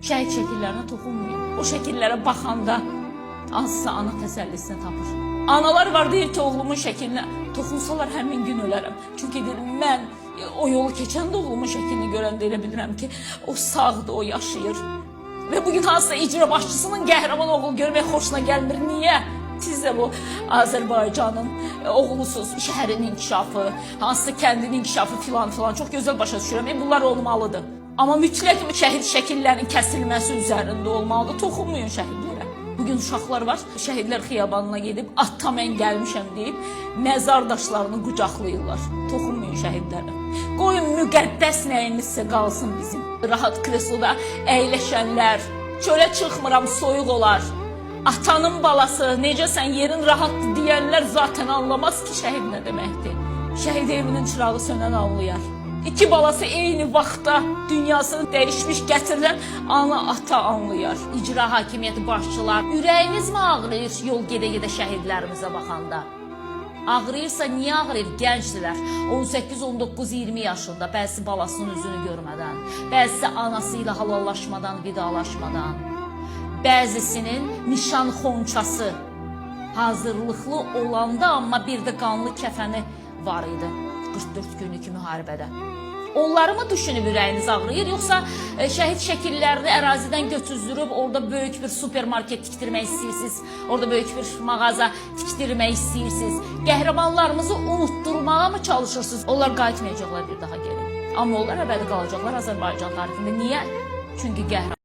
Şəhid şəkillərinə toxunmayın. O şəkillərə baxanda hansısa ana təsəllisini tapır. Analar var deyir ki, oğlumun şəklinə toxunsalar həmin gün ölərəm. Çünki deyir, mən o yolu keçəndə oğlumun şəklini görəndə elə bilirəm ki, o sağdır, o yaşayır. Və bugün hansısa icra başçısının qəhrəman oğlu görmək xoşuna gəlmir. Niyə? Siz də bu Azərbaycanın oğlusunuz, şəhərin inkişafı, hansısa kəndin inkişafı filan çox gözəl başa düşürəm. Bunlar olmalıdır. Amma mütləq şəhid şəkillərinin kəsilməsi üzərində olmalıdır. Toxunmayın şəhidlərə. Bugün uşaqlar var, şəhidlər xiyabanına gedib, ata mən gəlmişəm deyib, məzar daşlarını qucaqlayırlar. Toxunmayın şəhidlərə. Qoyun müqəddəs nəyimizsə qalsın bizim. Rahat kresloda əyləşənlər, çölə çıxmıram, soyuq olar. Atanın balası, necəsən, yerin rahatdır deyənlər zaten anlamaz ki, şəhid nə deməkdir. Şəhid evinin çırağı sönən anlayar. İki balası eyni vaxtda dünyasını dəyişmiş gətirilən ana, ata anlayar. İcra hakimiyyəti başçılar, ürəyiniz mi ağrıyır yol gedə-gedə şəhidlərimizə baxanda? Ağrıyırsa niyə ağrıyır? Gəncdilər, 18, 19, 20 yaşında, bəzisi balasının üzünü görmədən, bəzisi anası ilə halallaşmadan, vidalaşmadan, bəzisinin nişan xonçası hazırlıqlı olanda, amma bir də qanlı kəfəni var idi 44 günlük müharibədə. Onları mı düşünüb ürəyiniz ağrıyır, yoxsa şəhid şəkillərini ərazidən götüzdürüb orada böyük bir supermarket tikdirmək istəyirsiniz, orada böyük bir mağaza tikdirmək istəyirsiniz, qəhrəmanlarımızı unutturmağa mı çalışırsınız? Onlar qayıtmayacaqlar bir daha geri. Amma onlar əbədi qalacaqlar Azərbaycan tarixində. Niyə? Çünki qəhrəman.